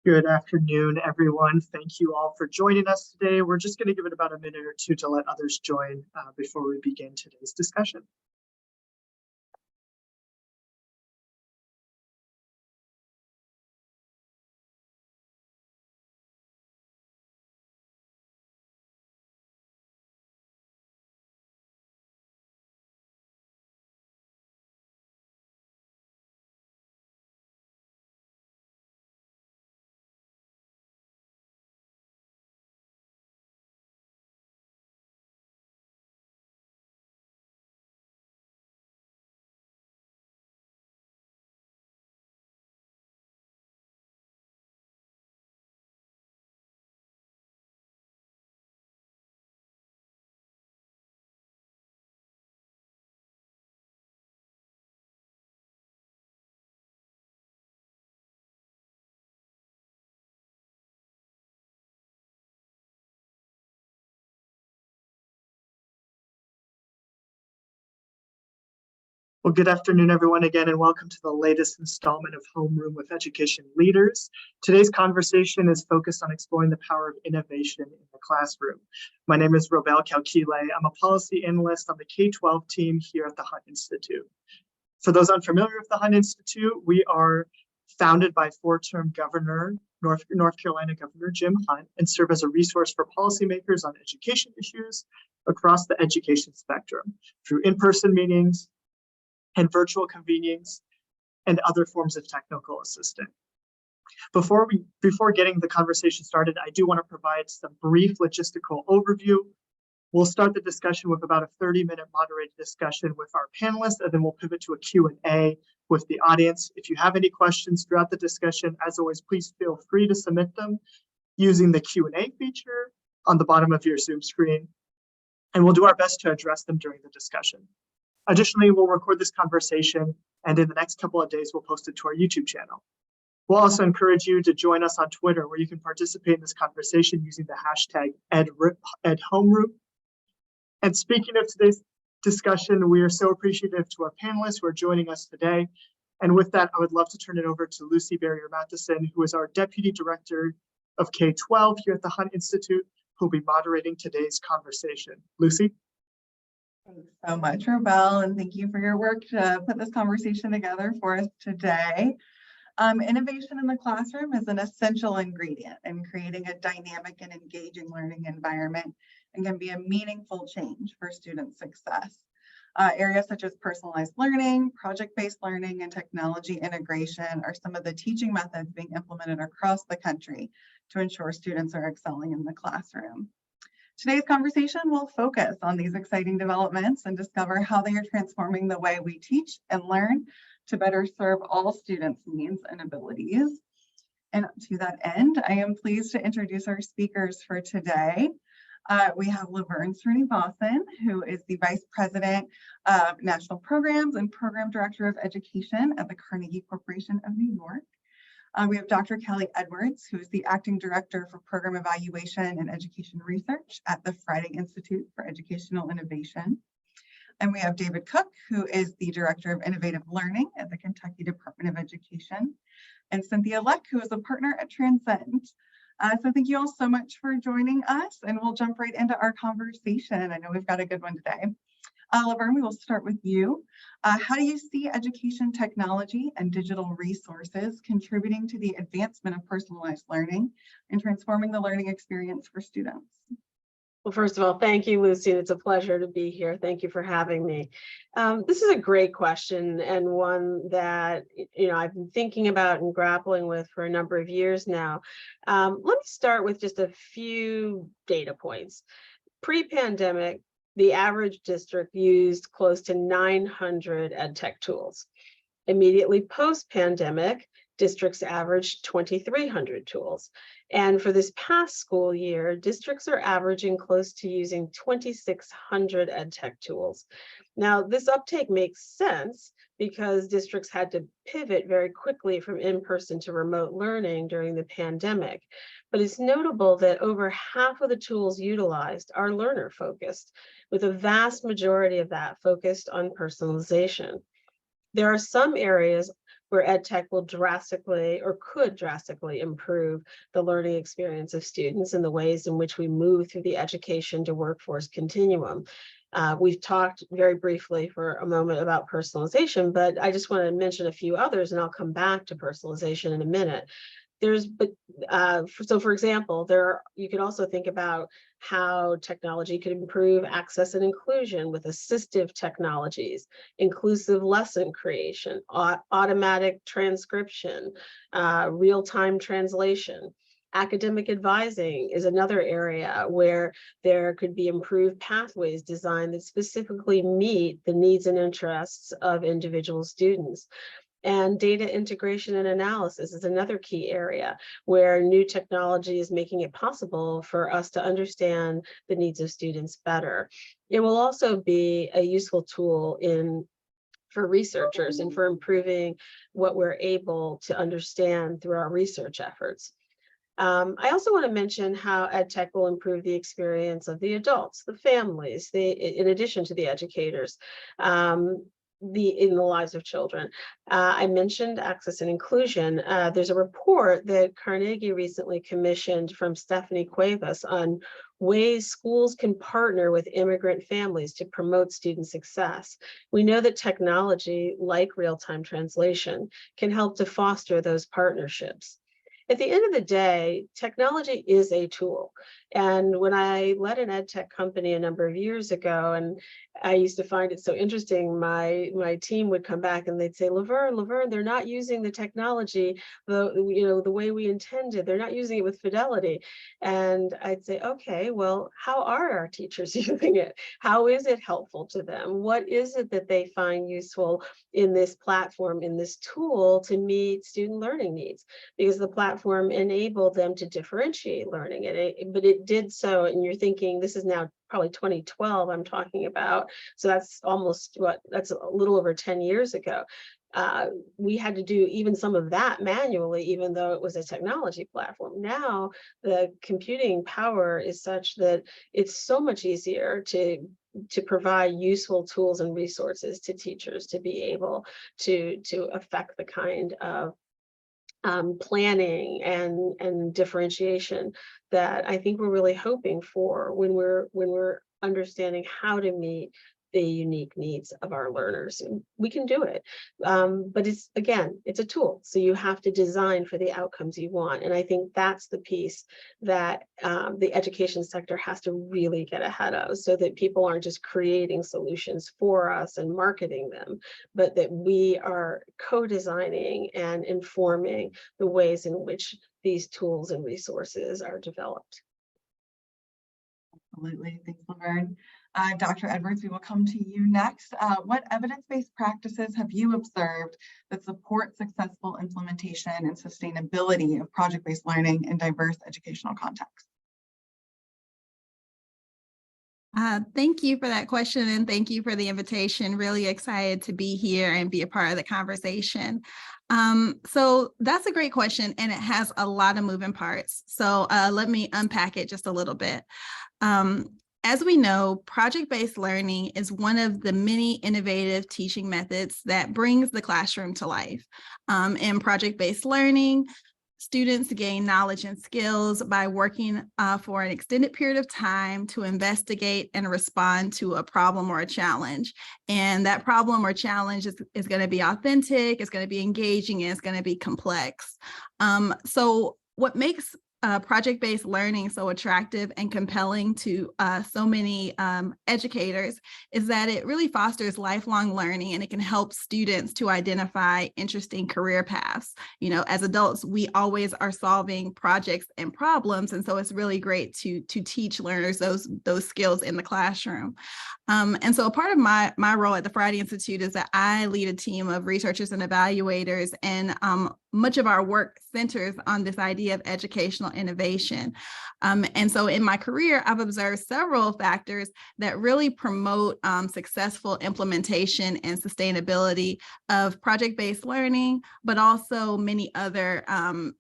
Good afternoon, everyone. Thank you all for joining us today. We're just going to give it about a minute or two to let others join before we begin today's discussion. Well, good afternoon, everyone, again, and welcome to the latest installment of Homeroom with Education Leaders. Today's conversation is focused on exploring the power of innovation in the classroom. My name is Robel Kalkile. I'm a policy analyst on the K-12 team here at the Hunt Institute. For those unfamiliar with the Hunt Institute, we are founded by four-term Governor, North Carolina Governor Jim Hunt, and serve as a resource for policymakers on education issues across the education spectrum through in-person meetings and virtual convenings and other forms of technical assistance. Before getting the conversation started, I do want to provide some brief logistical overview. We'll start the discussion with about a 30-minute moderated discussion with our panelists, and then we'll pivot to a Q&A with the audience. If you have any questions throughout the discussion, as always, please feel free to submit them using the Q&A feature on the bottom of your Zoom screen, and we'll do our best to address them during the discussion. Additionally, we'll record this conversation, and in the next couple of days, we'll post it to our YouTube channel. We'll also encourage you to join us on Twitter, where you can participate in this conversation using the hashtag #EdHomeroom. And speaking of today's discussion, we are so appreciative to our panelists who are joining us today. And with that, I would love to turn it over to Lucy Barrier-Matheson, who is our Deputy Director of K-12 here at the Hunt Institute, who will be moderating today's conversation. Lucy? Thanks so much, Robel, and thank you for your work to put this conversation together for us today. Innovation in the classroom is an essential ingredient in creating a dynamic and engaging learning environment and can be a meaningful change for student success. Areas such as personalized learning, project-based learning, and technology integration are some of the teaching methods being implemented across the country to ensure students are excelling in the classroom. Today's conversation will focus on these exciting developments and discover how they are transforming the way we teach and learn to better serve all students' needs and abilities. And to that end, I am pleased to introduce our speakers for today. We have Laverne Srinivasan, who is the Vice President of National Programs and Program Director of Education at the Carnegie Corporation of New York. We have Dr. Kelly Edwards, who is the Acting Director for Program Evaluation and Education Research at the Friday Institute for Educational Innovation. And we have David Cook, who is the Director of Innovative Learning at the Kentucky Department of Education, and Cynthia Leck, who is a partner at Transcend. So thank you all so much for joining us, and we'll jump right into our conversation. I know we've got a good one today. Laverne, we will start with you. How do you see education technology and digital resources contributing to the advancement of personalized learning and transforming the learning experience for students? Well, first of all, thank you, Lucy. It's a pleasure to be here. Thank you for having me. This is a great question, and one that I've been thinking about and grappling with for a number of years now. Let me start with just a few data points. Pre-pandemic, the average district used close to 900 ed tech tools. Immediately post-pandemic, districts averaged 2,300 tools. And for this past school year, districts are averaging close to using 2,600 ed tech tools. Now, this uptake makes sense because districts had to pivot very quickly from in-person to remote learning during the pandemic. But it's notable that over half of the tools utilized are learner-focused, with a vast majority of that focused on personalization. There are some areas where ed tech will drastically or could drastically improve the learning experience of students and the ways in which we move through the education to workforce continuum. We've talked very briefly for a moment about personalization, but I just want to mention a few others, and I'll come back to personalization in a minute. So for example, you could also think about how technology could improve access and inclusion with assistive technologies, inclusive lesson creation, automatic transcription, real-time translation. Academic advising is another area where there could be improved pathways designed that specifically meet the needs and interests of individual students. And data integration and analysis is another key area where new technology is making it possible for us to understand the needs of students better. It will also be a useful tool for researchers and for improving what we're able to understand through our research efforts. I also want to mention how EdTech will improve the experience of the adults, the families, in addition to the educators. In the lives of children. I mentioned access and inclusion. There's a report that Carnegie recently commissioned from Stephanie Cuevas on ways schools can partner with immigrant families to promote student success. We know that technology, like real-time translation, can help to foster those partnerships. At the end of the day, technology is a tool. And when I led an ed tech company a number of years ago, and I used to find it so interesting, my team would come back and they'd say, Laverne, they're not using the technology the way we intended. They're not using it with fidelity. And I'd say, okay, well, how are our teachers using it? How is it helpful to them? What is it that they find useful in this platform, in this tool to meet student learning needs? Because the platform enabled them to differentiate learning, but it did so, and you're thinking this is now probably 2012 I'm talking about, so that's that's a little over 10 years ago. We had to do even some of that manually, even though it was a technology platform. Now the computing power is such that it's so much easier to provide useful tools and resources to teachers to be able to affect the kind of planning and differentiation that I think we're really hoping for when we're understanding how to meet the unique needs of our learners. And we can do it, but it's a tool, so you have to design for the outcomes you want. And I think that's the piece that the education sector has to really get ahead of, so that people aren't just creating solutions for us and marketing them, but that we are co-designing and informing the ways in which these tools and resources are developed. Absolutely. Thanks, Laverne. Dr. Edwards, we will come to you next. What evidence-based practices have you observed that support successful implementation and sustainability of project-based learning in diverse educational contexts? Thank you for that question, and thank you for the invitation. Really excited to be here and be a part of the conversation. So that's a great question, and it has a lot of moving parts. So let me unpack it just a little bit. As we know, project-based learning is one of the many innovative teaching methods that brings the classroom to life. In project-based learning, students gain knowledge and skills by working for an extended period of time to investigate and respond to a problem or a challenge. And that problem or challenge is going to be authentic, it's going to be engaging, and it's going to be complex. So what makes project-based learning so attractive and compelling to so many educators is that it really fosters lifelong learning, and it can help students to identify interesting career paths. You know, as adults, we always are solving projects and problems, and so it's really great to teach learners those skills in the classroom. And so a part of my role at the Friday Institute is that I lead a team of researchers and evaluators, and much of our work centers on this idea of educational innovation. And so in my career, I've observed several factors that really promote successful implementation and sustainability of project-based learning, but also many other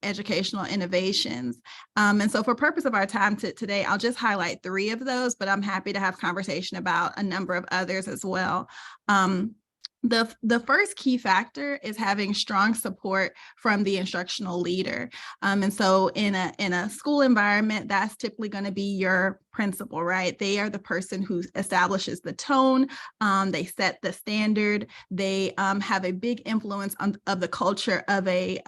educational innovations. And so for purpose of our time today, I'll just highlight 3 of those, but I'm happy to have conversation about a number of others as well. The first key factor is having strong support from the instructional leader. And so in a school environment, that's typically going to be your principal, right? They are the person who establishes the tone. They set the standard. They have a big influence of the culture of a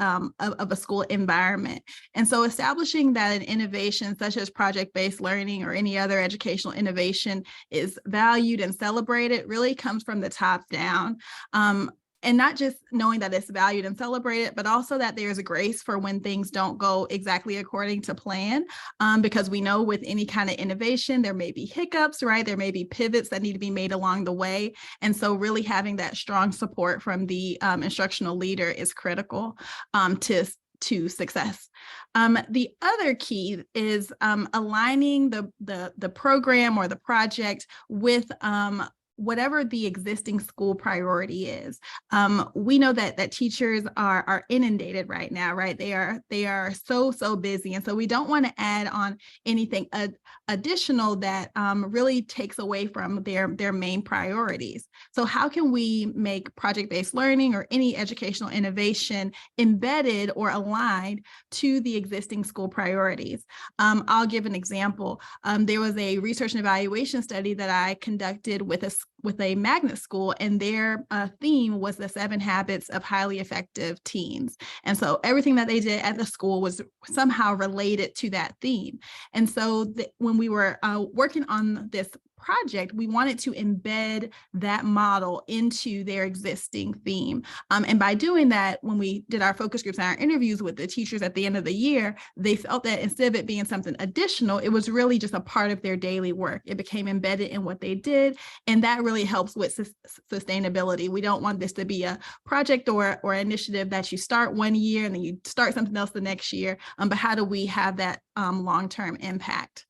school environment. And so establishing that an innovation such as project-based learning or any other educational innovation is valued and celebrated really comes from the top down. And not just knowing that it's valued and celebrated, but also that there's a grace for when things don't go exactly according to plan, because we know with any kind of innovation, there may be hiccups, right? There may be pivots that need to be made along the way. And so really having that strong support from the instructional leader is critical to success. The other key is aligning the program or the project with whatever the existing school priority is. We know that teachers are inundated right now, right? They are so busy. And so we don't want to add on anything additional that really takes away from their main priorities. So how can we make project-based learning or any educational innovation embedded or aligned to the existing school priorities? I'll give an example. There was a research and evaluation study that I conducted with a magnet school, and their theme was the 7 habits of highly effective teens. And so everything that they did at the school was somehow related to that theme. And so when we were working on this project, we wanted to embed that model into their existing theme. And by doing that, when we did our focus groups and our interviews with the teachers at the end of the year, they felt that instead of it being something additional, it was really just a part of their daily work. It became embedded in what they did. And that really helps with sustainability. We don't want this to be a project or initiative that you start one year and then you start something else the next year. But how do we have that long-term impact?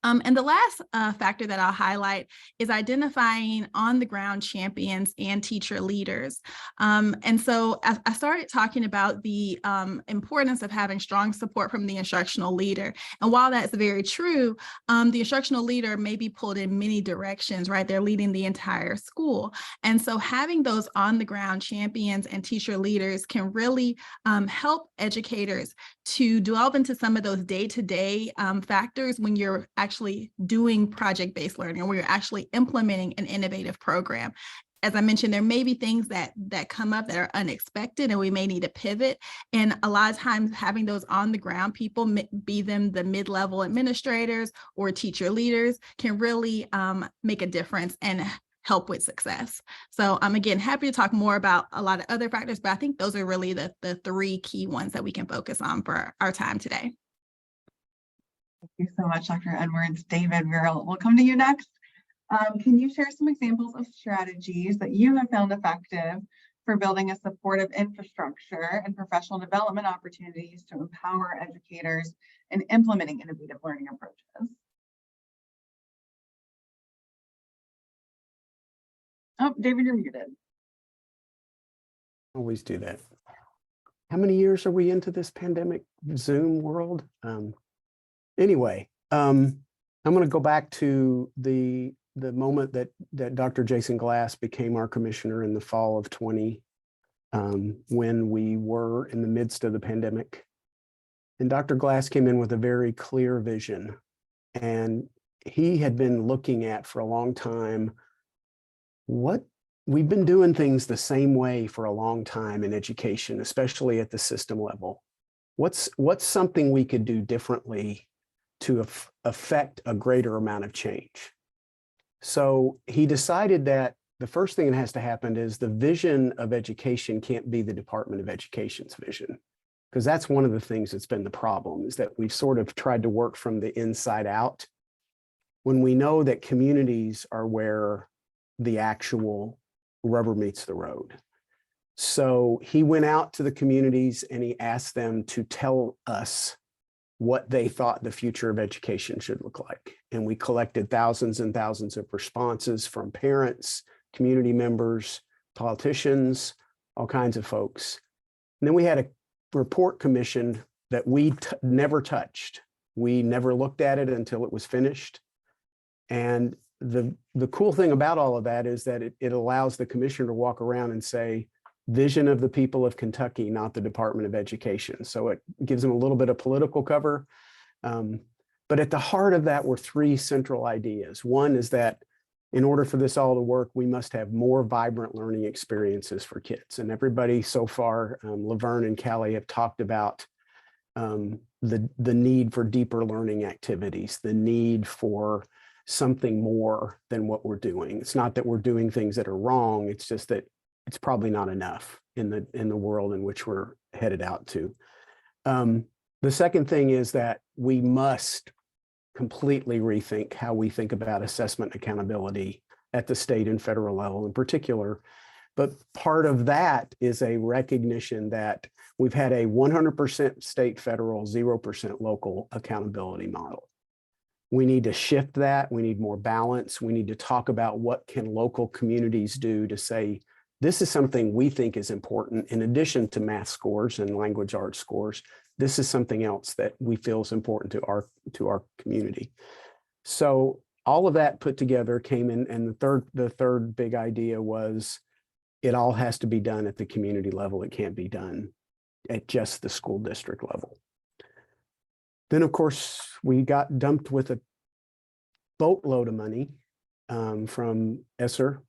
And the last factor that I'll highlight is identifying on-the-ground champions and teacher leaders. And so I started talking about the importance of having strong support from the instructional leader. And while that's very true, the instructional leader may be pulled in many directions, right? They're leading the entire school. And so having those on-the-ground champions and teacher leaders can really help educators to delve into some of those day-to-day factors when you're actually doing project-based learning or when you're actually implementing an innovative program. As I mentioned, there may be things that come up that are unexpected and we may need to pivot. And a lot of times having those on the ground people, be them the mid-level administrators or teacher leaders, can really make a difference and help with success. So I'm again happy to talk more about a lot of other factors, but I think those are really the 3 key ones that we can focus on for our time today. Thank you so much, Dr. Edwards. David, we'll come to you next. Can you share some examples of strategies that you have found effective for building a supportive infrastructure and professional development opportunities to empower educators in implementing innovative learning approaches? Oh, David, you're muted. Always do that. How many years are we into this pandemic Zoom world? Anyway, I'm going to go back to the moment that Dr. Jason Glass became our commissioner in the fall of 20, when we were in the midst of the pandemic. And Dr. Glass came in with a very clear vision, and he had been looking at for a long time what we've been doing things the same way for a long time in education, especially at the system level. What's something we could do differently to affect a greater amount of change? So he decided that the first thing that has to happen is the vision of education can't be the Department of Education's vision, because that's one of the things that's been the problem, is that we've sort of tried to work from the inside out when we know that communities are where the actual rubber meets the road. So he went out to the communities and he asked them to tell us what they thought the future of education should look like. And we collected thousands and thousands of responses from parents, community members, politicians, all kinds of folks. And then we had a report commissioned that we never touched. We never looked at it until it was finished. And the cool thing about all of that is that it allows the commissioner to walk around and say, vision of the people of Kentucky, not the Department of Education. So it gives them a little bit of political cover. But at the heart of that were three central ideas. One is that in order for this all to work, we must have more vibrant learning experiences for kids. And everybody so far, Laverne and Callie have talked about the need for deeper learning activities, the need for something more than what we're doing. It's not that we're doing things that are wrong. It's just that it's probably not enough in the world in which we're headed out to. The second thing is that we must completely rethink how we think about assessment accountability at the state and federal level in particular. But part of that is a recognition that we've had a 100% state federal, 0% local accountability model. We need to shift that. We need more balance. We need to talk about what can local communities do to say, this is something we think is important in addition to math scores and language arts scores. This is something else that we feel is important to our community. So all of that put together came in, and the third big idea was it all has to be done at the community level. It can't be done at just the school district level. Then, of course, we got dumped with a boatload of money from ESSER.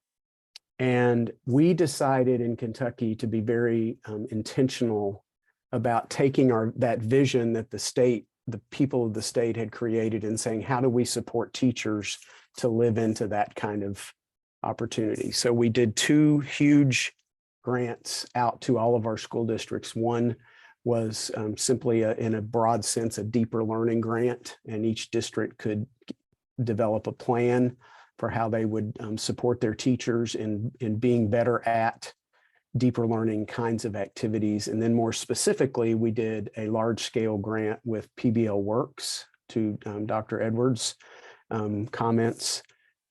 And we decided in Kentucky to be very intentional about taking that vision that the people of the state had created and saying, how do we support teachers to live into that kind of opportunity? So we did two huge grants out to all of our school districts. One was simply in a broad sense, a deeper learning grant, and each district could develop a plan for how they would support their teachers in being better at deeper learning kinds of activities. And then more specifically, we did a large scale grant with PBL Works to Dr. Edwards' comments.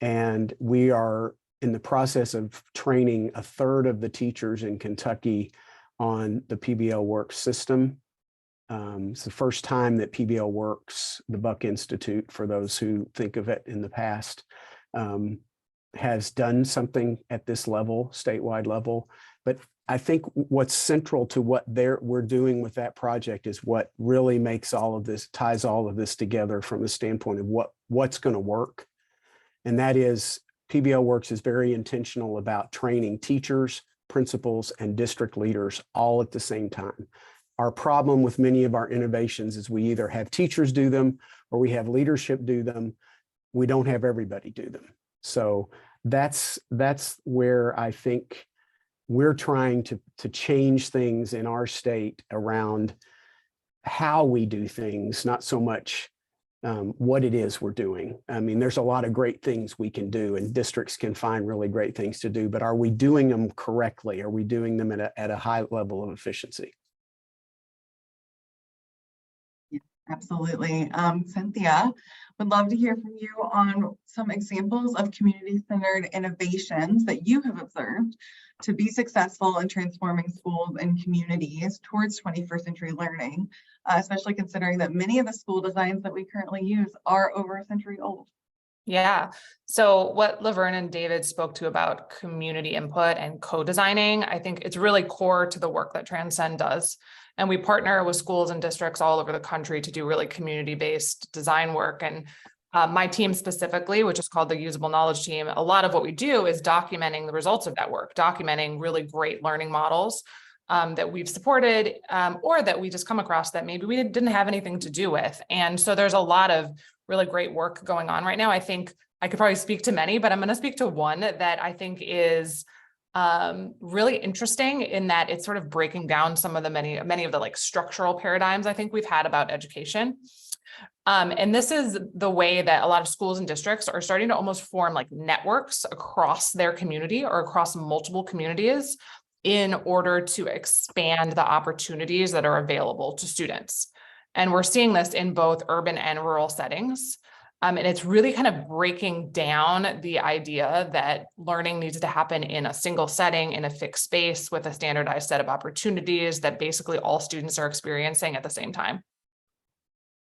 And we are in the process of training a third of the teachers in Kentucky on the PBL Works system. It's the first time that PBL Works, the Buck Institute, for those who think of it in the past, has done something at this level, statewide level. But I think what's central to what we're doing with that project is what really makes all of this, ties all of this together from the standpoint of what's going to work. And that is, PBL Works is very intentional about training teachers, principals, and district leaders all at the same time. Our problem with many of our innovations is we either have teachers do them or we have leadership do them. We don't have everybody do them. So that's where I think we're trying to change things in our state around how we do things, not so much what it is we're doing. I mean, there's a lot of great things we can do, and districts can find really great things to do, but are we doing them correctly? Are we doing them at a high level of efficiency? Absolutely. Cynthia, would love to hear from you on some examples of community-centered innovations that you have observed to be successful in transforming schools and communities towards 21st century learning, especially considering that many of the school designs that we currently use are over a century old. Yeah. So what Laverne and David spoke to about community input and co-designing, I think it's really core to the work that Transcend does. And we partner with schools and districts all over the country to do really community-based design work. And my team specifically, which is called the Usable Knowledge Team, a lot of what we do is documenting the results of that work, documenting really great learning models that we've supported or that we just come across that maybe we didn't have anything to do with. And so there's a lot of really great work going on right now. I think I could probably speak to many, but I'm going to speak to one that I think is really interesting in that it's sort of breaking down some of the many of the like structural paradigms I think we've had about education. And this is the way that a lot of schools and districts are starting to almost form like networks across their community or across multiple communities in order to expand the opportunities that are available to students. And we're seeing this in both urban and rural settings. And it's really kind of breaking down the idea that learning needs to happen in a single setting, in a fixed space with a standardized set of opportunities that basically all students are experiencing at the same time.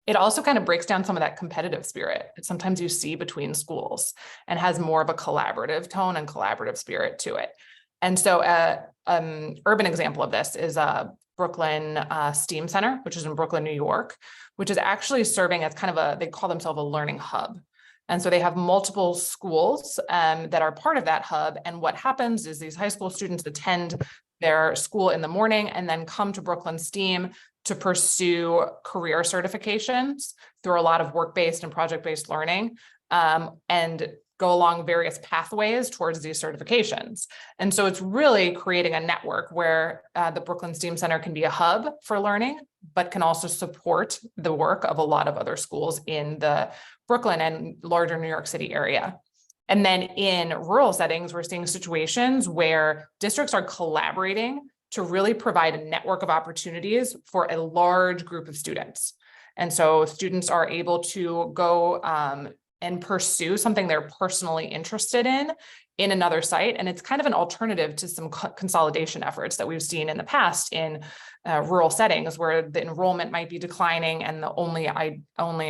It also kind of breaks down some of that competitive spirit that sometimes you see between schools and has more of a collaborative tone and collaborative spirit to it. And so urban example of this is Brooklyn STEAM Center, which is in Brooklyn, New York, which is actually serving as kind of they call themselves a learning hub. And so they have multiple schools that are part of that hub. And what happens is these high school students attend their school in the morning and then come to Brooklyn STEAM to pursue career certifications through a lot of work-based and project-based learning, and go along various pathways towards these certifications. And so it's really creating a network where the Brooklyn STEAM Center can be a hub for learning, but can also support the work of a lot of other schools in the Brooklyn and larger New York City area. And then in rural settings, we're seeing situations where districts are collaborating to really provide a network of opportunities for a large group of students. And so students are able to go and pursue something they're personally interested in another site. And it's kind of an alternative to some consolidation efforts that we've seen in the past in rural settings where the enrollment might be declining and the only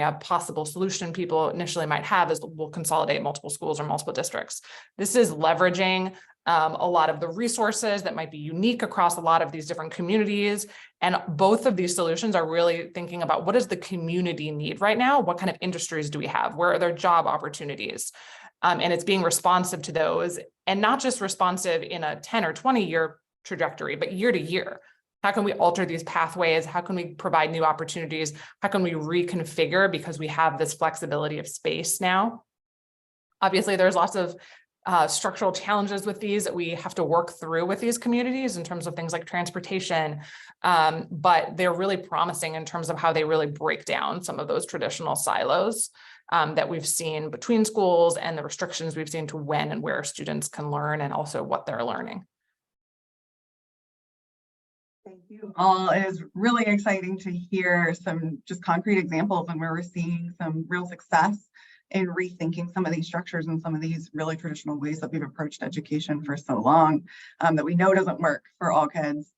a possible solution people initially might have is we'll consolidate multiple schools or multiple districts. This is leveraging a lot of the resources that might be unique across a lot of these different communities. And both of these solutions are really thinking about what does the community need right now? What kind of industries do we have? Where are there job opportunities? And it's being responsive to those, and not just responsive in a 10 or 20 year trajectory, but year to year. How can we alter these pathways? How can we provide new opportunities? How can we reconfigure because we have this flexibility of space now? Obviously, there's lots of structural challenges with these that we have to work through with these communities in terms of things like transportation, but they're really promising in terms of how they really break down some of those traditional silos that we've seen between schools and the restrictions we've seen to when and where students can learn and also what they're learning. Thank you all. It is really exciting to hear some just concrete examples and where we're seeing some real success in rethinking some of these structures and some of these really traditional ways that we've approached education for so long that we know doesn't work for all kids,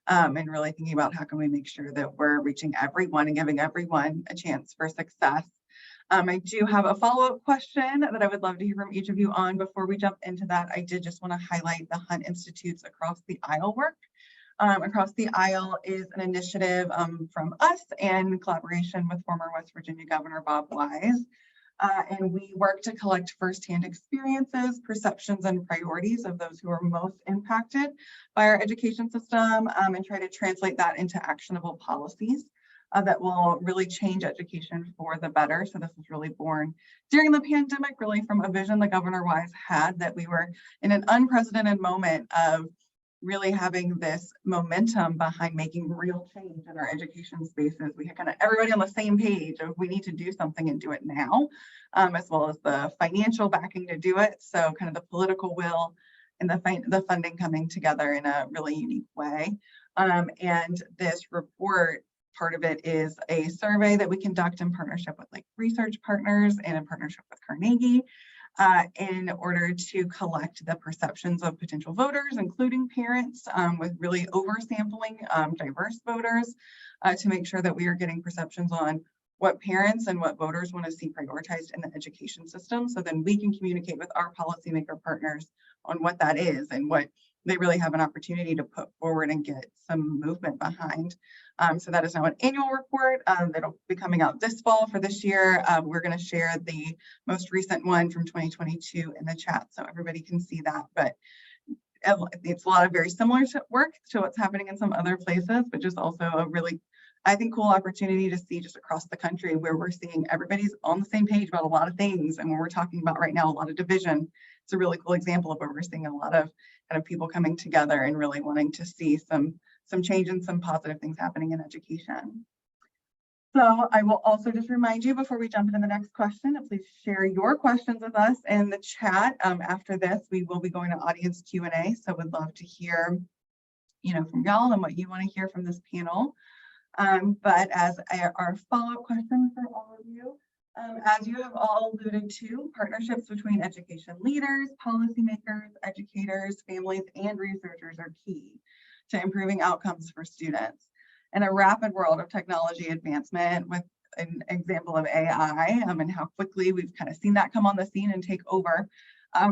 and really thinking about how can we make sure that we're reaching everyone and giving everyone a chance for success. I do have a follow-up question that I would love to hear from each of you on. Before we jump into that, I did just want to highlight the Hunt Institute's Across the Aisle work. Across the Aisle is an initiative from us in collaboration with former West Virginia Governor Bob Wise. And we work to collect firsthand experiences, perceptions, and priorities of those who are most impacted by our education system, and try to translate that into actionable policies that will really change education for the better. So this was really born during the pandemic, really from a vision that Governor Wise had, that we were in an unprecedented moment of really having this momentum behind making real change in our education spaces. We had kind of everybody on the same page of we need to do something and do it now, as well as the financial backing to do it. So kind of the political will and the funding coming together in a really unique way. And this report, part of it is a survey that we conduct in partnership with like research partners and in partnership with Carnegie, in order to collect the perceptions of potential voters, including parents, with really oversampling diverse voters, to make sure that we are getting perceptions on what parents and what voters want to see prioritized in the education system. So then we can communicate with our policymaker partners on what that is and what they really have an opportunity to put forward and get some movement behind. So that is now an annual report that'll be coming out this fall for this year. We're going to share the most recent one from 2022 in the chat so everybody can see that. But it's a lot of very similar work to what's happening in some other places, but just also a really, I think, cool opportunity to see just across the country where we're seeing everybody's on the same page about a lot of things. And when we're talking about right now, a lot of division, it's a really cool example of where we're seeing a lot of kind of people coming together and really wanting to see some change and some positive things happening in education. So I will also just remind you before we jump into the next question, please share your questions with us in the chat. After this, we will be going to audience Q&A. So we'd love to hear, from y'all and what you want to hear from this panel. But as our follow-up question for all of you, as you have all alluded to, partnerships between education leaders, policymakers, educators, families, and researchers are key to improving outcomes for students. In a rapid world of technology advancement with an example of AI and how quickly we've kind of seen that come on the scene and take over.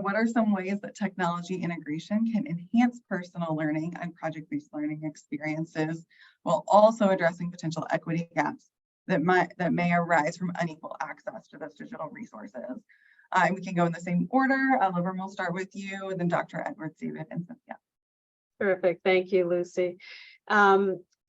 What are some ways that technology integration can enhance personal learning and project-based learning experiences while also addressing potential equity gaps that may arise from unequal access to those digital resources? We can go in the same order. Laverne, we'll start with you, and then Dr. Edwards, David, and Cynthia. Perfect. Thank you, Lucy.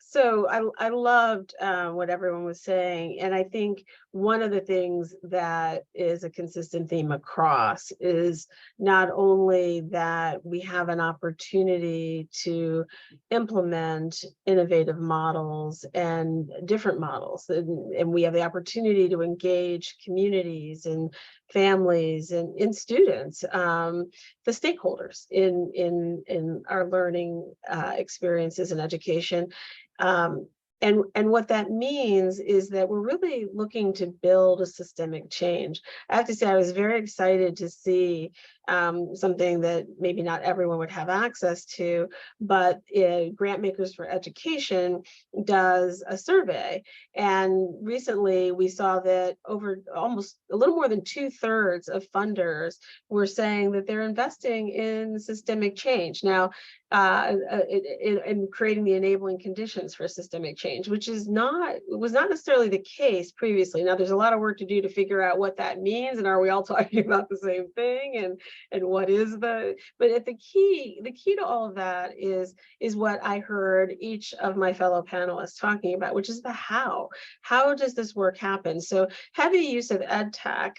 So I loved what everyone was saying. And I think one of the things that is a consistent theme across is not only that we have an opportunity to implement innovative models and different models, and we have the opportunity to engage communities and families and in students, the stakeholders in our learning experiences and education. And what that means is that we're really looking to build a systemic change. I have to say, I was very excited to see something that maybe not everyone would have access to, but Grant Makers for Education does a survey. And recently we saw that over almost a little more than 2/3 of funders were saying that they're investing in systemic change. Now, in creating the enabling conditions for systemic change, which was not necessarily the case previously. Now, there's a lot of work to do to figure out what that means, and are we all talking about the same thing, and what is but the key to all of that is what I heard each of my fellow panelists talking about, which is the how. How does this work happen? So heavy use of ed tech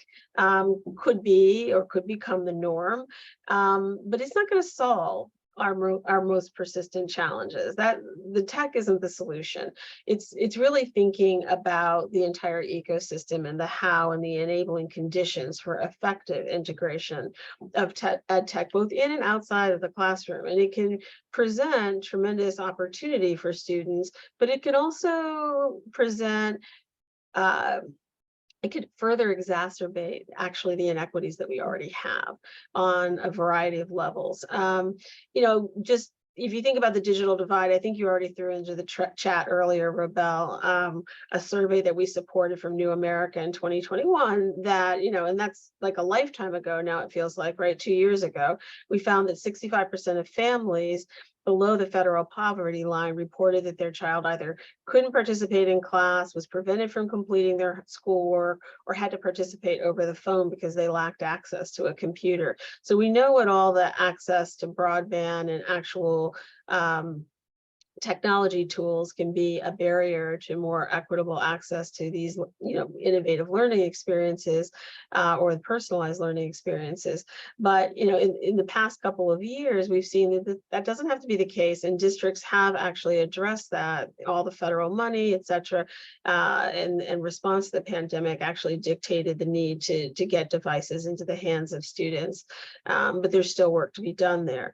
could be or could become the norm, but it's not going to solve our most persistent challenges. That the tech isn't the solution. It's really thinking about the entire ecosystem and the how and the enabling conditions for effective integration of ed tech, both in and outside of the classroom. And it can present tremendous opportunity for students, but it can also present it could further exacerbate actually the inequities that we already have on a variety of levels. Just if you think about the digital divide, I think you already threw into the chat earlier, Robel, a survey that we supported from New America in 2021 that, and that's like a lifetime ago now, it feels like, right? 2 years ago, we found that 65% of families below the federal poverty line reported that their child either couldn't participate in class, was prevented from completing their schoolwork, or had to participate over the phone because they lacked access to a computer. So we know what all the access to broadband and actual technology tools can be a barrier to more equitable access to these, innovative learning experiences or personalized learning experiences. But, in the past couple of years, we've seen that doesn't have to be the case, and districts have actually addressed that. All the federal money, et cetera, in response to the pandemic actually dictated the need to get devices into the hands of students. But there's still work to be done there.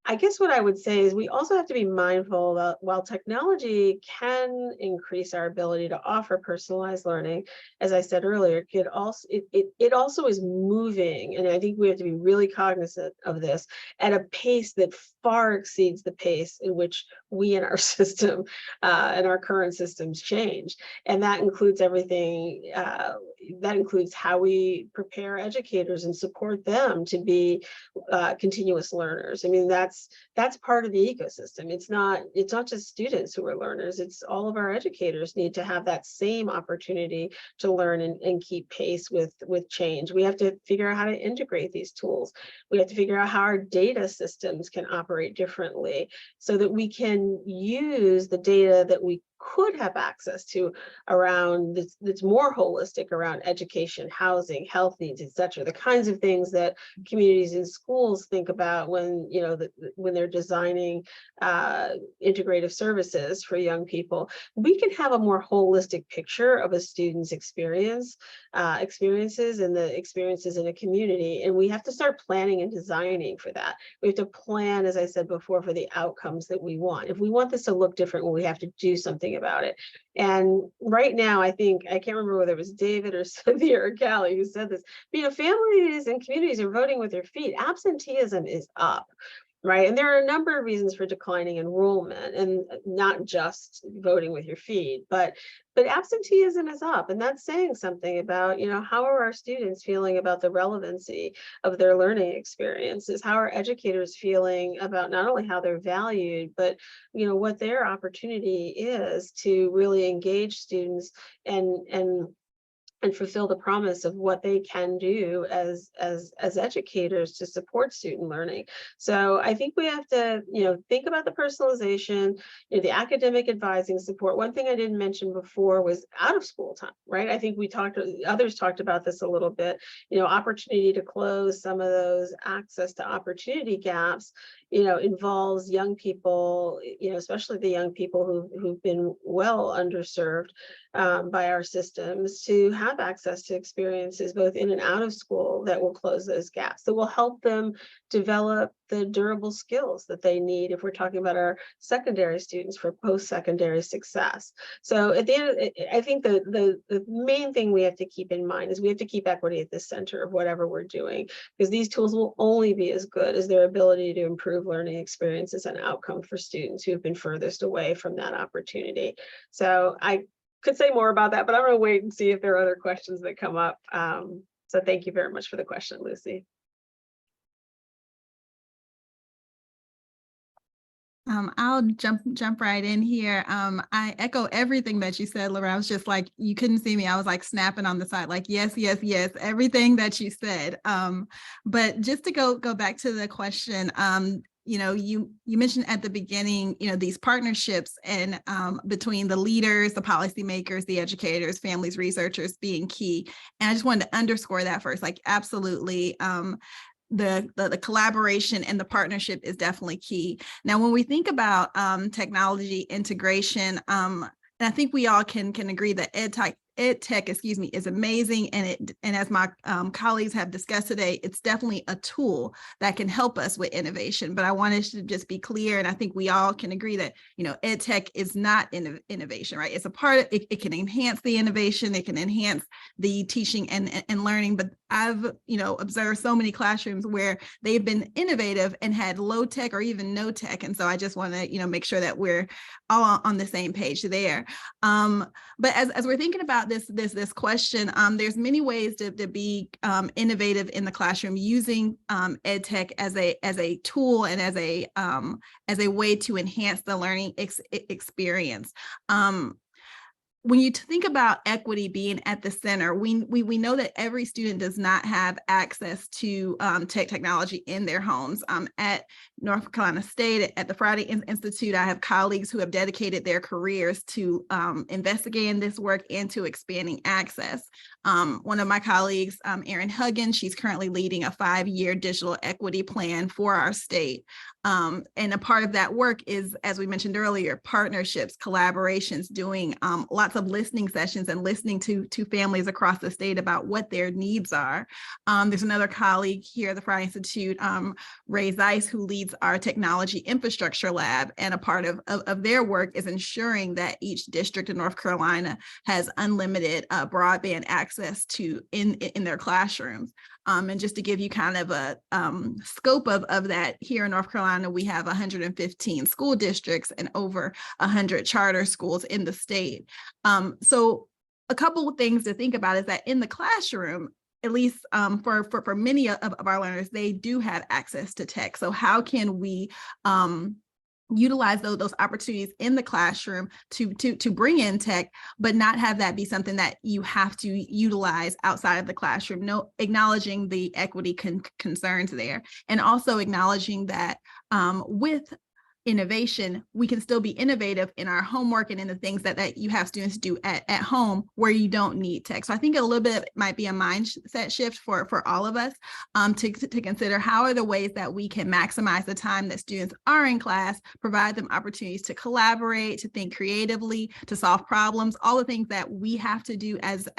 I guess what I would say is we also have to be mindful that while technology can increase our ability to offer personalized learning, as I said earlier, it also is moving, and I think we have to be really cognizant of this, at a pace that far exceeds the pace in which we in our system and our current systems change. And that includes everything, that includes how we prepare educators and support them to be continuous learners. I mean, that's part of the ecosystem. It's not just students who are learners, it's all of our educators need to have that same opportunity to learn and keep pace with change. We have to figure out how to integrate these tools. We have to figure out how our data systems can operate differently so that we can use the data that we could have access to around that's more holistic around education, housing, health needs, et cetera, the kinds of things that communities and schools think about when when they're designing integrative services for young people. We can have a more holistic picture of a student's experiences and the experiences in a community, and we have to start planning and designing for that. We have to plan, as I said before, for the outcomes that we want. If we want this to look different, well, we have to do something about it. And right now, I think, I can't remember whether it was David or Cynthia or Callie who said this, families and communities are voting with their feet. Absenteeism is up. right? And there are a number of reasons for declining enrollment, and not just voting with your feet, but absenteeism is up, and that's saying something about, how are our students feeling about the relevancy of their learning experiences? How are educators feeling about not only how they're valued, but what their opportunity is to really engage students and fulfill the promise of what they can do as educators to support student learning. So I think we have to, think about the personalization, the academic advising support. One thing I didn't mention before was out of school time, right? I think others talked about this a little bit, opportunity to close some of those access to opportunity gaps, involves young people, especially the young people who've been well underserved by our systems, to have access to experiences both in and out of school that will close those gaps, that will help them develop the durable skills that they need if we're talking about our secondary students for post-secondary success. So at the end, I think the main thing we have to keep in mind is we have to keep equity at the center of whatever we're doing, because these tools will only be as good as their ability to improve learning experiences and outcome for students who have been furthest away from that opportunity. So I could say more about that, but I'm going to wait and see if there are other questions that come up. So thank you very much for the question, Lucy. I'll jump right in here. I echo everything that you said, Laura. I was just like, you couldn't see me. I was like snapping on the side, like, yes, yes, yes, everything that you said. But just to go back to the question, you mentioned at the beginning, these partnerships and between the leaders, the policymakers, the educators, families, researchers being key. And I just wanted to underscore that first, like, absolutely. The collaboration and the partnership is definitely key. Now, when we think about technology integration, and I think we all can agree that ed tech, is amazing, and as my colleagues have discussed today, it's definitely a tool that can help us with innovation. But I wanted to just be clear, and I think we all can agree that ed tech is not innovation, right? It's a part of it. It can enhance the innovation, it can enhance the teaching and learning. But I've observed so many classrooms where they've been innovative and had low tech or even no tech, and so I just want to make sure that we're all on the same page there. But as we're thinking about this question, there's many ways to be innovative in the classroom using ed tech as a tool and as a way to enhance the learning experience. When you think about equity being at the center, we know that every student does not have access to technology in their homes. At North Carolina State, at the Friday Institute, I have colleagues who have dedicated their careers to investigating this work and to expanding access. One of my colleagues, Erin Huggins, she's currently leading a 5-year digital equity plan for our state. And a part of that work is, as we mentioned earlier, partnerships, collaborations, doing lots of listening sessions and listening to families across the state about what their needs are. There's another colleague here at the Friday Institute, Ray Zeiss, who leads our technology infrastructure lab, and a part of their work is ensuring that each district in North Carolina has unlimited broadband access to in their classrooms. And just to give you kind of a scope of that, here in North Carolina, we have 115 school districts and over 100 charter schools in the state. So a couple of things to think about is that in the classroom, at least for many of our learners, they do have access to tech. So how can we utilize those opportunities in the classroom to bring in tech, but not have that be something that you have to utilize outside of the classroom? Acknowledging the equity concerns there, and also acknowledging that with innovation, we can still be innovative in our homework and in the things that you have students do at home where you don't need tech. So I think a little bit might be a mindset shift for all of us to consider how are the ways that we can maximize the time that students are in class, provide them opportunities to collaborate, to think creatively, to solve problems, all the things that we have to do as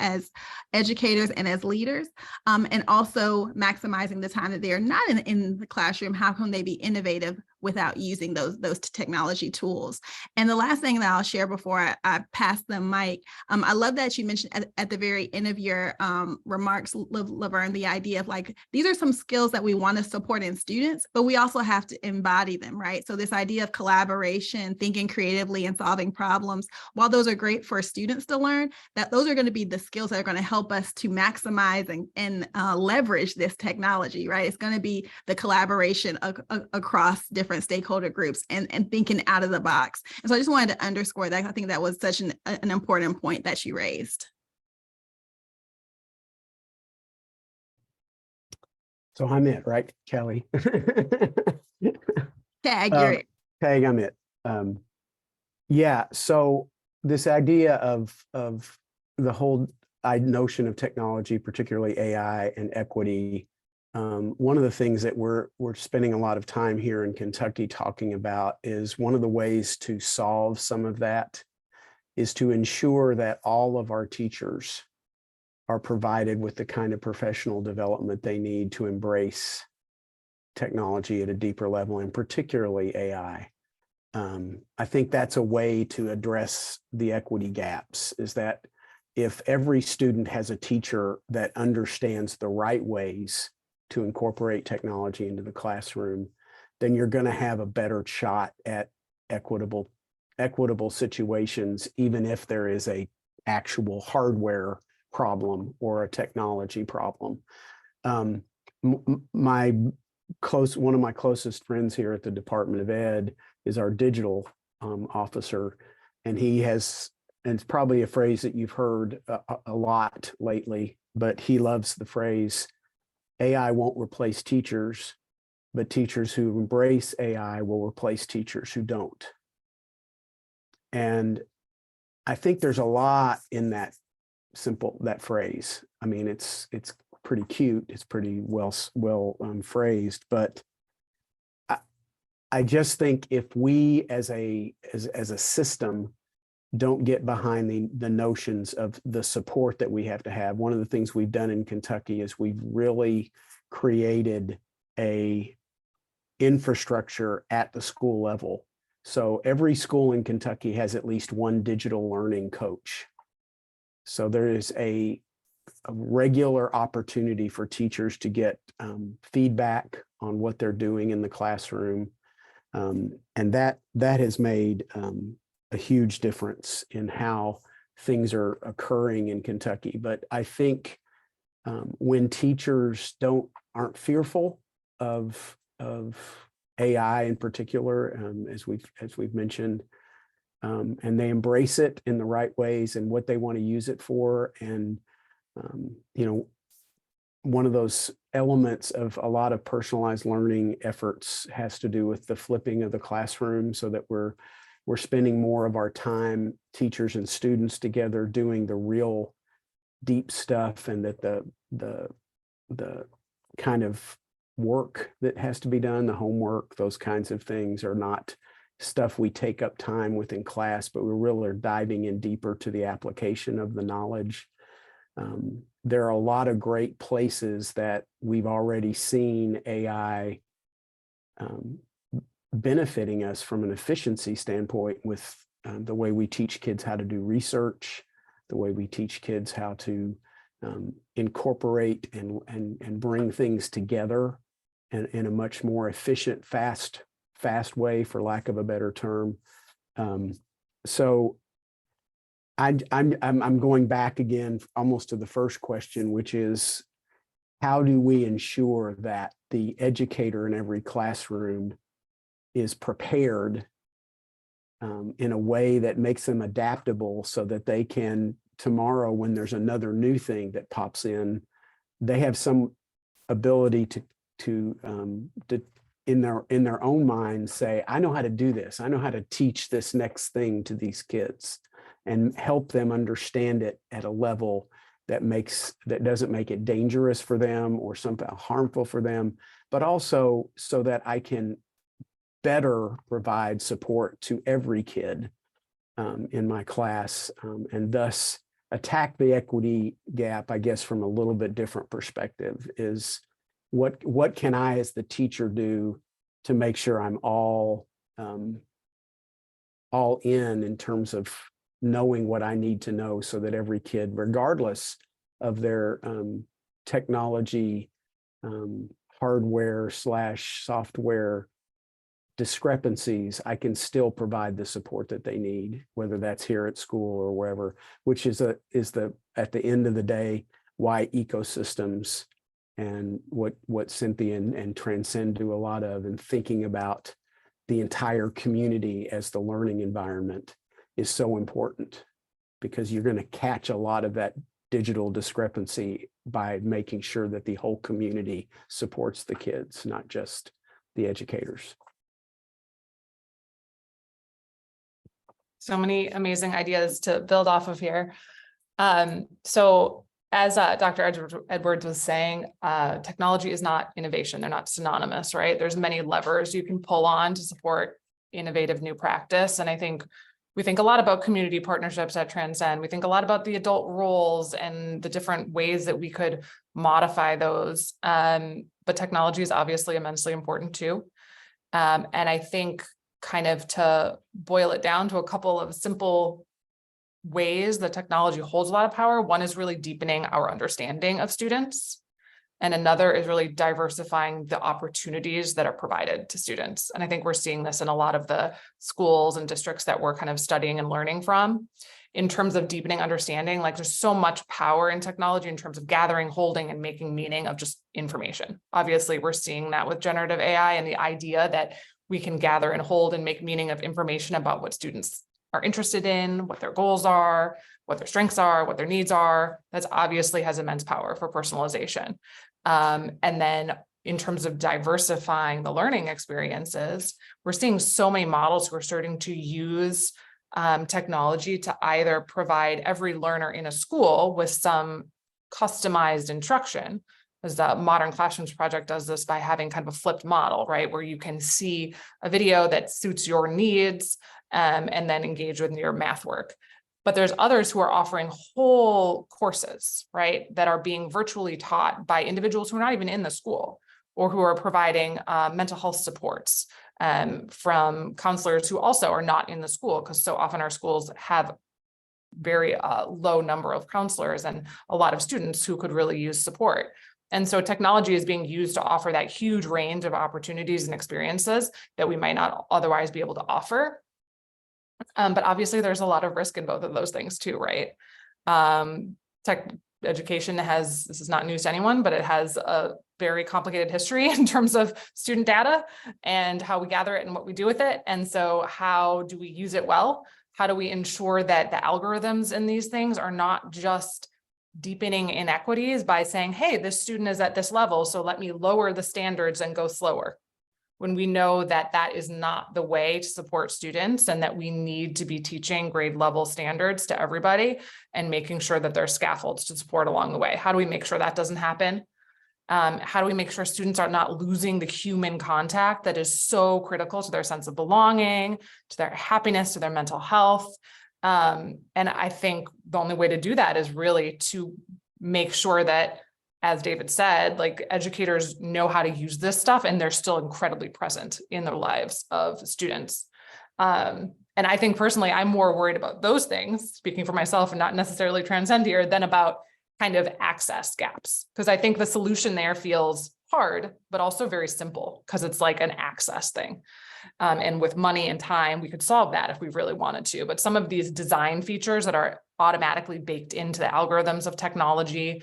educators and as leaders, and also maximizing the time that they are not in the classroom. How can they be innovative without using those technology tools. And the last thing that I'll share before I pass the mic, I love that you mentioned at the very end of your remarks, Laverne, the idea of like, these are some skills that we want to support in students, but we also have to embody them, right? So this idea of collaboration, thinking creatively and solving problems, while those are great for students to learn, that those are going to be the skills that are going to help us to maximize and leverage this technology, right? It's going to be the collaboration across different stakeholder groups and thinking out of the box. And so I just wanted to underscore that. I think that was such an important point that you raised. So I'm it, right, Kelly? Tag, you're it. Tag, I'm it. Yeah, so this idea of the whole notion of technology, particularly AI and equity, one of the things that we're spending a lot of time here in Kentucky talking about is one of the ways to solve some of that is to ensure that all of our teachers are provided with the kind of professional development they need to embrace technology at a deeper level, and particularly AI. I think that's a way to address the equity gaps, is that if every student has a teacher that understands the right ways to incorporate technology into the classroom, then you're going to have a better shot at equitable situations, even if there is a actual hardware problem or a technology problem. One of my closest friends here at the Department of Ed is our digital officer, and he has, and it's probably a phrase that you've heard a lot lately, but he loves the phrase, AI won't replace teachers, but teachers who embrace AI will replace teachers who don't. And I think there's a lot in that phrase. I mean, it's pretty cute. It's pretty well phrased, but I just think if we as a system don't get behind the notions of the support that we have to have, one of the things we've done in Kentucky is we've really created a infrastructure at the school level. So every school in Kentucky has at least one digital learning coach. So there is a regular opportunity for teachers to get feedback on what they're doing in the classroom. And that has made a huge difference in how things are occurring in Kentucky. But I think when teachers aren't fearful of AI in particular, as we've mentioned, and they embrace it in the right ways and what they want to use it for. And, one of those elements of a lot of personalized learning efforts has to do with the flipping of the classroom, so that we're spending more of our time, teachers and students together, doing the real deep stuff, and that the kind of work that has to be done, the homework, those kinds of things are not stuff we take up time with in class, but we really are diving in deeper to the application of the knowledge. There are a lot of great places that we've already seen AI benefiting us from an efficiency standpoint, with the way we teach kids how to do research, the way we teach kids how to incorporate and bring things together in a much more efficient, fast way, for lack of a better term. So I'm going back again almost to the first question, which is, how do we ensure that the educator in every classroom is prepared in a way that makes them adaptable, so that they can, tomorrow, when there's another new thing that pops in, they have some ability to in their own mind say, I know how to do this. I know how to teach this next thing to these kids, and help them understand it at a level that doesn't make it dangerous for them or somehow harmful for them, but also so that I can better provide support to every kid in my class, and thus attack the equity gap, I guess, from a little bit different perspective. Is what can I as the teacher do to make sure I'm all in terms of knowing what I need to know so that every kid, regardless of their technology, hardware / software discrepancies, I can still provide the support that they need, whether that's here at school or wherever, which is at the end of the day, why ecosystems and what Cynthia and Transcend do a lot of, and thinking about the entire community as the learning environment is so important, because you're going to catch a lot of that digital discrepancy by making sure that the whole community supports the kids, not just the educators. So many amazing ideas to build off of here. So as Dr. Edwards was saying, technology is not innovation. They're not synonymous, right? There's many levers you can pull on to support innovative new practice. And I think we think a lot about community partnerships at Transcend. We think a lot about the adult roles and the different ways that we could modify those. But technology is obviously immensely important too. And I think kind of to boil it down to a couple of simple ways that technology holds a lot of power. One is really deepening our understanding of students. And another is really diversifying the opportunities that are provided to students. And I think we're seeing this in a lot of the schools and districts that we're kind of studying and learning from. In terms of deepening understanding, like there's so much power in technology in terms of gathering, holding, and making meaning of just information. Obviously, we're seeing that with generative AI and the idea that we can gather and hold and make meaning of information about what students are interested in, what their goals are, what their strengths are, what their needs are. That's obviously has immense power for personalization. And then in terms of diversifying the learning experiences, we're seeing so many models who are starting to use technology to either provide every learner in a school with some customized instruction. As the Modern Classrooms Project does this by having kind of a flipped model, right? Where you can see a video that suits your needs and then engage with your math work. But there's others who are offering whole courses, right? That are being virtually taught by individuals who are not even in the school, or who are providing mental health supports from counselors who also are not in the school, because so often our schools have very low number of counselors and a lot of students who could really use support. And so technology is being used to offer that huge range of opportunities and experiences that we might not otherwise be able to offer. But obviously there's a lot of risk in both of those things too, right? Tech education this is not news to anyone, but it has a very complicated history in terms of student data and how we gather it and what we do with it. And so how do we use it well? How do we ensure that the algorithms in these things are not just deepening inequities by saying, hey, this student is at this level, so let me lower the standards and go slower, when we know that that is not the way to support students, and that we need to be teaching grade level standards to everybody and making sure that there's scaffolds to support along the way. How do we make sure that doesn't happen? How do we make sure students are not losing the human contact that is so critical to their sense of belonging, to their happiness, to their mental health? And I think the only way to do that is really to make sure that, as David said, like educators know how to use this stuff and they're still incredibly present in the lives of students. And I think personally, I'm more worried about those things, speaking for myself and not necessarily Transcend here, than about kind of access gaps. Because I think the solution there feels hard, but also very simple, because it's like an access thing. And with money and time, we could solve that if we really wanted to. But some of these design features that are automatically baked into the algorithms of technology,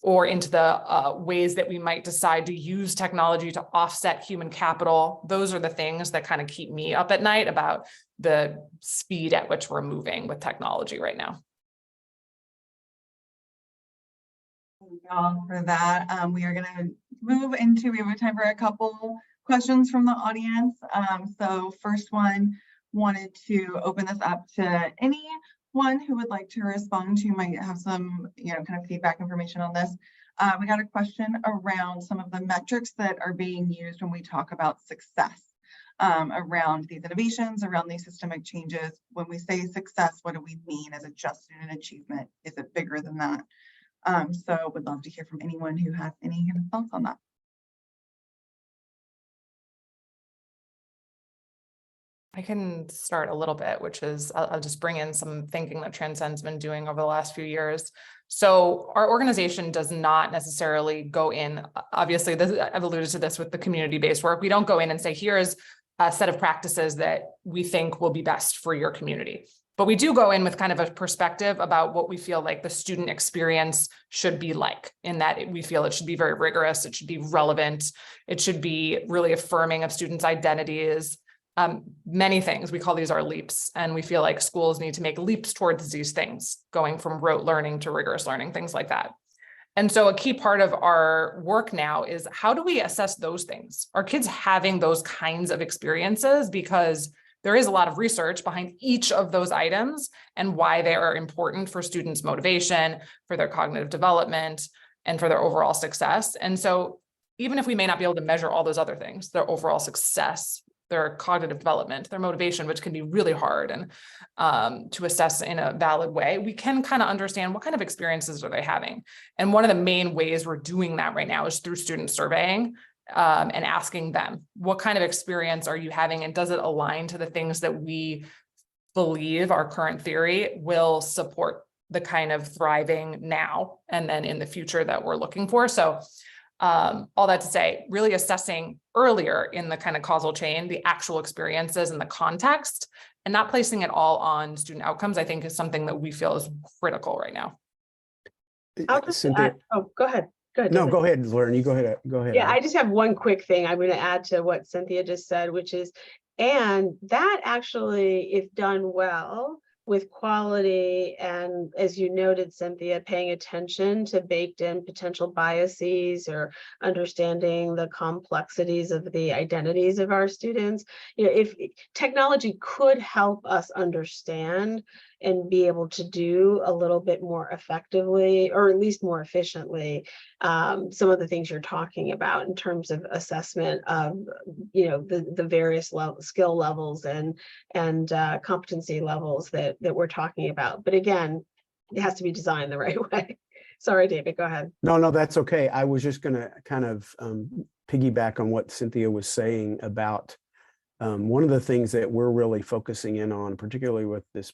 or into the ways that we might decide to use technology to offset human capital, those are the things that kind of keep me up at night about the speed at which we're moving with technology right now. Thank you all for that. We are going to move into, we have time for a couple questions from the audience. So first one, wanted to open this up to anyone who would like to respond to, might have some, kind of feedback information on this. We got a question around some of the metrics that are being used when we talk about success around these innovations, around these systemic changes. When we say success, what do we mean? Is it just student achievement? Is it bigger than that? So would love to hear from anyone who has any kind of thoughts on that. I can start a little bit, which is I'll just bring in some thinking that Transcend's been doing over the last few years. So our organization does not necessarily go in, obviously, I've alluded to this with the community-based work. We don't go in and say, here's a set of practices that we think will be best for your community. But we do go in with kind of a perspective about what we feel like the student experience should be like, in that we feel it should be very rigorous, it should be relevant, it should be really affirming of students' identities. Many things, we call these our leaps, and we feel like schools need to make leaps towards these things, going from rote learning to rigorous learning, things like that. And so a key part of our work now is, how do we assess those things? Are kids having those kinds of experiences? Because there is a lot of research behind each of those items and why they are important for students' motivation, for their cognitive development, and for their overall success. And so even if we may not be able to measure all those other things, their overall success, their cognitive development, their motivation, which can be really hard and to assess in a valid way, we can kind of understand what kind of experiences are they having. And one of the main ways we're doing that right now is through student surveying and asking them, what kind of experience are you having? And does it align to the things that we believe our current theory will support the kind of thriving now and then in the future that we're looking for? So all that to say, really assessing earlier in the kind of causal chain, the actual experiences and the context, and not placing it all on student outcomes, I think is something that we feel is critical right now. I'll just Cynthia, add, oh, go ahead. Go ahead, no, David. go ahead, Lauren. You go ahead. Go ahead. Yeah, Ellen. I just have one quick thing I'm going to add to what Cynthia just said, which is, and that actually, if done well, with quality, and as you noted, Cynthia, paying attention to baked in potential biases or understanding the complexities of the identities of our students. You know, if technology could help us understand and be able to do a little bit more effectively, or at least more efficiently, some of the things you're talking about in terms of assessment of, you know, the various skill levels and competency levels that we're talking about. But again, it has to be designed the right way. Sorry, David, go ahead. No, that's okay. I was just going to kind of piggyback on what Cynthia was saying about one of the things that we're really focusing in on, particularly with this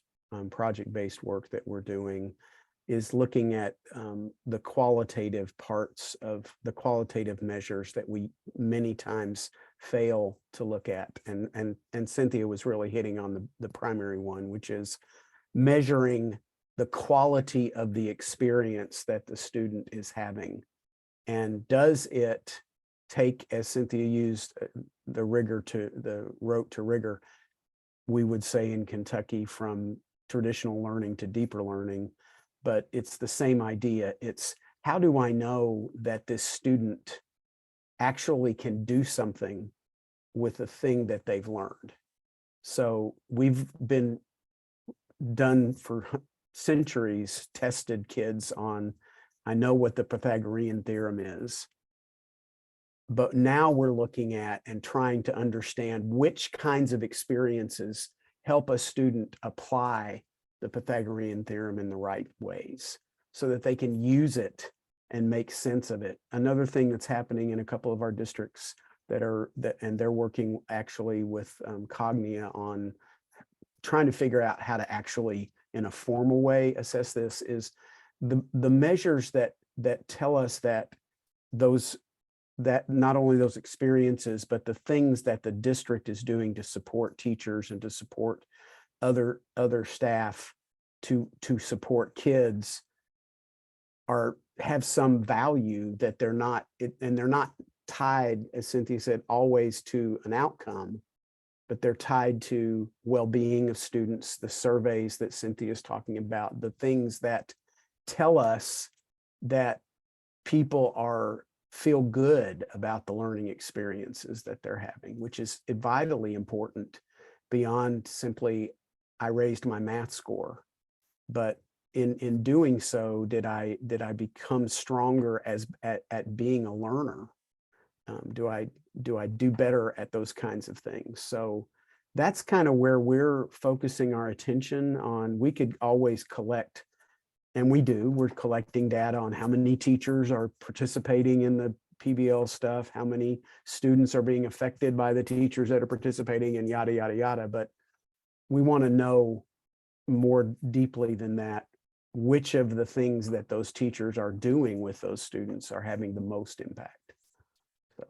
project-based work that we're doing, is looking at the qualitative parts of the qualitative measures that we many times fail to look at. And Cynthia was really hitting on the primary one, which is measuring the quality of the experience that the student is having. And does it take, as Cynthia used, the rote to rigor, we would say in Kentucky, from traditional learning to deeper learning, but it's the same idea. It's, how do I know that this student actually can do something with the thing that they've learned? So we've been done for centuries, tested kids on, I know what the Pythagorean theorem is, but now we're looking at and trying to understand which kinds of experiences help a student apply the Pythagorean theorem in the right ways so that they can use it and make sense of it. Another thing that's happening in a couple of our districts and they're working actually with Cognia on trying to figure out how to actually, in a formal way, assess this, is the measures that tell us that not only those experiences, but the things that the district is doing to support teachers and to support other staff to support kids have some value, that they're not tied, as Cynthia said, always to an outcome, but they're tied to well-being of students, the surveys that Cynthia is talking about, the things that tell us that people feel good about the learning experiences that they're having, which is vitally important beyond simply, I raised my math score. But in doing so, did I become stronger at being a learner? Do I do better at those kinds of things? So that's kind of where we're focusing our attention on. We could always collect, and we're collecting data on how many teachers are participating in the PBL stuff, how many students are being affected by the teachers that are participating, and yada, yada, yada. But we want to know more deeply than that, which of the things that those teachers are doing with those students are having the most impact. So.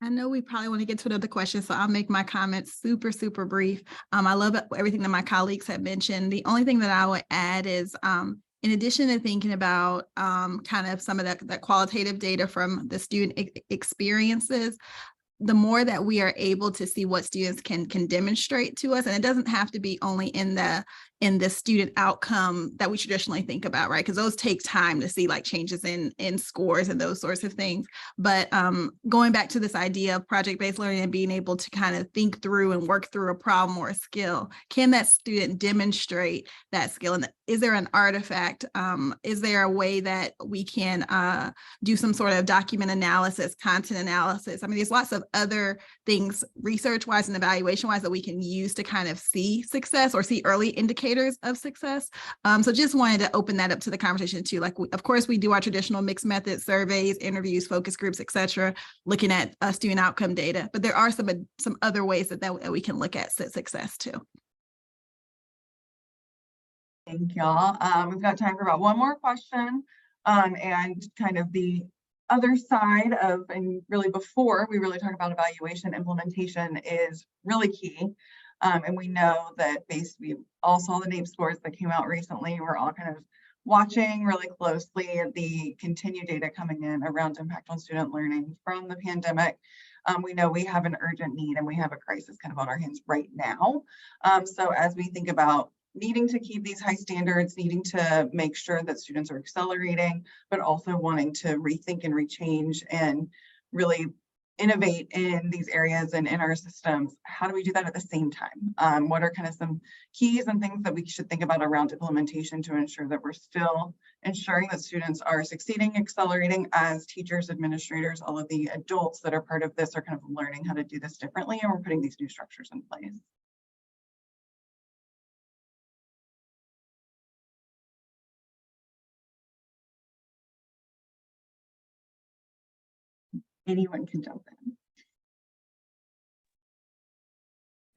I know we probably want to get to another question, so I'll make my comments super, super brief. I love everything that my colleagues have mentioned. The only thing that I would add is, in addition to thinking about kind of some of that qualitative data from the student experiences, the more that we are able to see what students can demonstrate to us, and it doesn't have to be only in the student outcome that we traditionally think about, right? Because those take time to see, like changes in scores and those sorts of things. But going back to this idea of project-based learning and being able to kind of think through and work through a problem or a skill, can that student demonstrate that skill? And is there an artifact? Is there a way that we can do some sort of document analysis, content analysis? I mean, there's lots of other things research-wise and evaluation-wise that we can use to kind of see success or see early indicators of success. So just wanted to open that up to the conversation too. Like, of course, we do our traditional mixed methods, surveys, interviews, focus groups, et cetera, looking at student outcome data, but there are some other ways that we can look at success too. Thank y'all. We've got time for about one more question, and kind of the other side of, and really before we really talk about evaluation, implementation is really key. And we know that we all saw the NAEP scores that came out recently. We're all kind of watching really closely at the continued data coming in around impact on student learning from the pandemic. We know we have an urgent need and we have a crisis kind of on our hands right now. So as we think about needing to keep these high standards, needing to make sure that students are accelerating, but also wanting to rethink and rechange and really innovate in these areas and in our systems, how do we do that at the same time? What are kind of some keys and things that we should think about around implementation to ensure that we're still ensuring that students are succeeding, accelerating as teachers, administrators, all of the adults that are part of this are kind of learning how to do this differently, and we're putting these new structures in place. Anyone can jump in.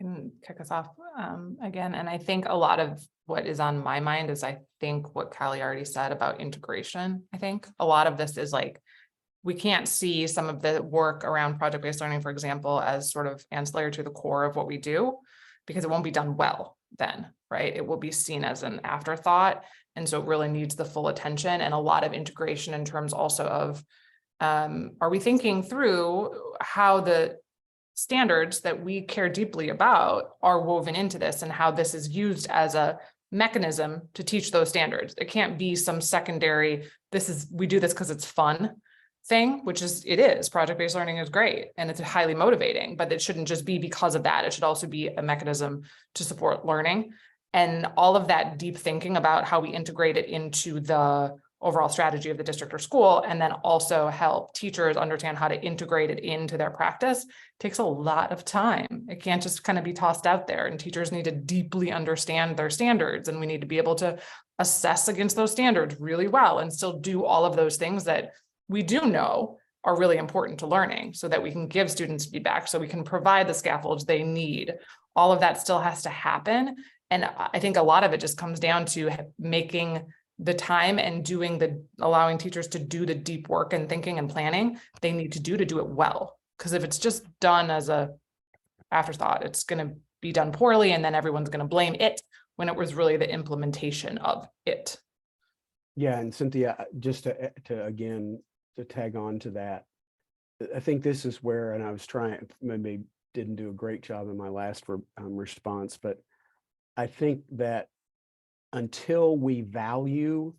Can kick us off again. And I think a lot of what is on my mind is, I think what Callie already said about integration. I think a lot of this is like, we can't see some of the work around project-based learning, for example, as sort of ancillary to the core of what we do, because it won't be done well then, right? It will be seen as an afterthought. And so it really needs the full attention and a lot of integration in terms also of, are we thinking through how the standards that we care deeply about are woven into this and how this is used as a mechanism to teach those standards? It can't be some secondary, we do this because it's fun thing, which is, it is. Project-based learning is great and it's highly motivating, but it shouldn't just be because of that. It should also be a mechanism to support learning. And all of that deep thinking about how we integrate it into the overall strategy of the district or school, and then also help teachers understand how to integrate it into their practice, takes a lot of time. It can't just kind of be tossed out there, and teachers need to deeply understand their standards, and we need to be able to assess against those standards really well and still do all of those things that we do know are really important to learning, so that we can give students feedback, so we can provide the scaffolds they need. All of that still has to happen. And I think a lot of it just comes down to making the time and allowing teachers to do the deep work and thinking and planning they need to do it well. Because if it's just done as a afterthought, it's going to be done poorly, and then everyone's going to blame it when it was really the implementation of it. Yeah, and Cynthia, just to again, to tag on to that, I think this is where, and I was trying, maybe didn't do a great job in my last response, but I think that until we value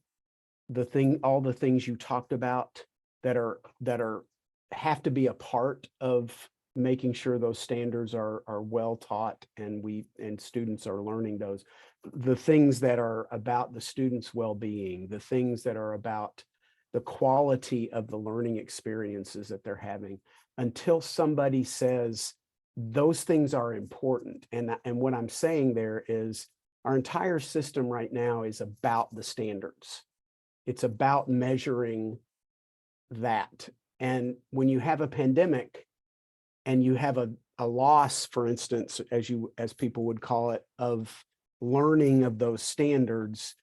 all the things you talked about that have to be a part of making sure those standards are well taught and students are learning those, the things that are about the students' well-being, the things that are about the quality of the learning experiences that they're having, until somebody says those things are important. And what I'm saying there is, our entire system right now is about the standards. It's about measuring that. And when you have a pandemic and you have a loss, for instance, as people would call it, of learning of those standards,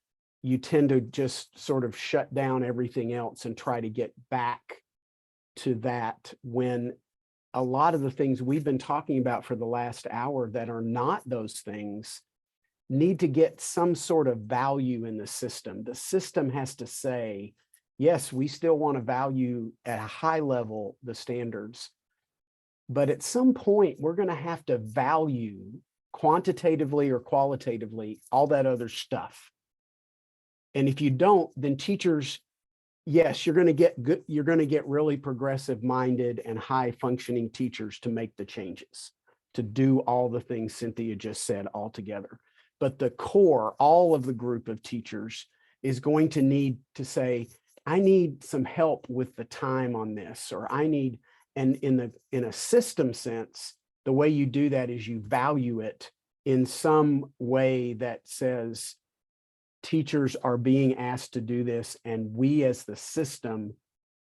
you tend to just sort of shut down everything else and try to get back to that, when a lot of the things we've been talking about for the last hour that are not those things need to get some sort of value in the system. The system has to say, yes, we still want to value at a high level the standards, but at some point we're going to have to value quantitatively or qualitatively all that other stuff. And if you don't, then teachers, yes, you're going to get good, you're going to get really progressive minded and high functioning teachers to make the changes, to do all the things Cynthia just said all together. But the core, all of the group of teachers is going to need to say, I need some help with the time on this, or I need, and in a system sense, the way you do that is you value it in some way that says, teachers are being asked to do this, and we as the system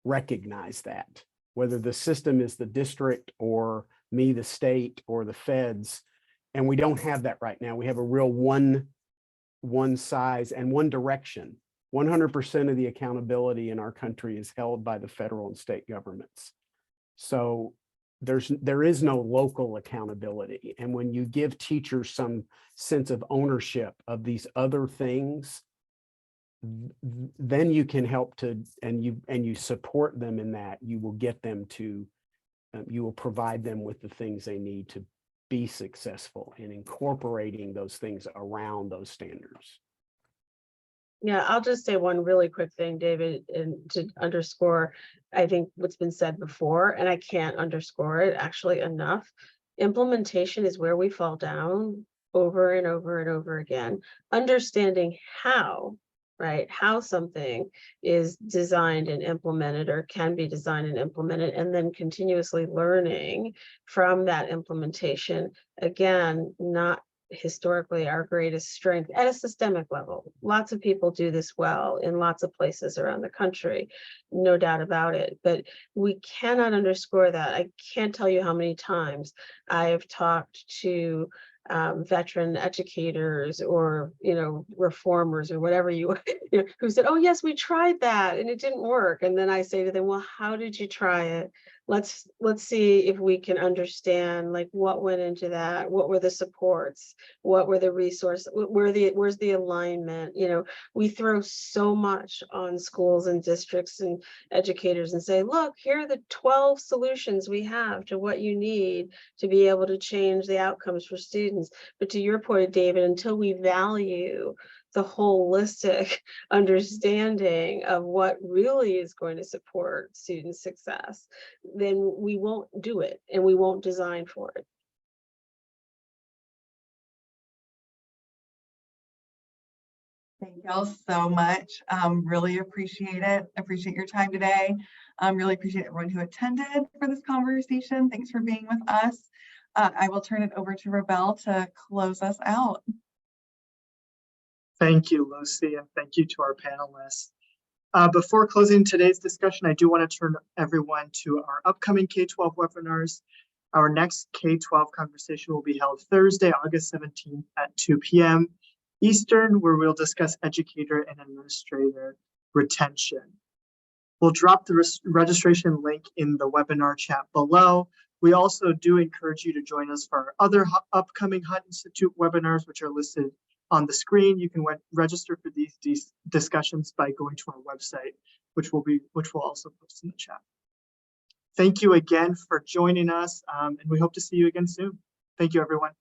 recognize that, whether the system is the district or me, the state, or the feds. And we don't have that right now. We have a real one size and one direction. 100% of the accountability in our country is held by the federal and state governments. So there is no local accountability. And when you give teachers some sense of ownership of these other things, then you can help to, and you support them in that, you will get them to, you will provide them with the things they need to be successful in incorporating those things around those standards. Yeah, I'll just say one really quick thing, David, and to underscore, I think what's been said before, and I can't underscore it actually enough. Implementation is where we fall down over and over and over again. Understanding how, right, how something is designed and implemented, or can be designed and implemented, and then continuously learning from that implementation. Again, not historically our greatest strength at a systemic level. Lots of people do this well in lots of places around the country, no doubt about it, but we cannot underscore that. I can't tell you how many times I have talked to veteran educators, or reformers, or whatever you who said, oh yes, we tried that and it didn't work. And then I say to them, well, how did you try it? Let's see if we can understand, like, what went into that, what were the supports, what were the resources, where's the alignment. We throw so much on schools and districts and educators and say, look, here are the 12 solutions we have to what you need to be able to change the outcomes for students. But to your point, David, until we value the holistic understanding of what really is going to support student success, then we won't do it, and we won't design for it. Thank y'all so much. Really appreciate it. Appreciate your time today. Really appreciate everyone who attended for this conversation. Thanks for being with us. I will turn it over to Rebel to close us out. Thank you, Lucy, and thank you to our panelists. Before closing today's discussion, I do want to turn everyone to our upcoming K-12 webinars. Our next K-12 conversation will be held Thursday, August 17th at 2 p.m. Eastern, where we'll discuss educator and administrator retention. We'll drop the registration link in the webinar chat below. We also do encourage you to join us for our other upcoming Hunt Institute webinars, which are listed on the screen. You can register for these discussions by going to our website, which we'll also post in the chat. Thank you again for joining us, and we hope to see you again soon. Thank you, everyone.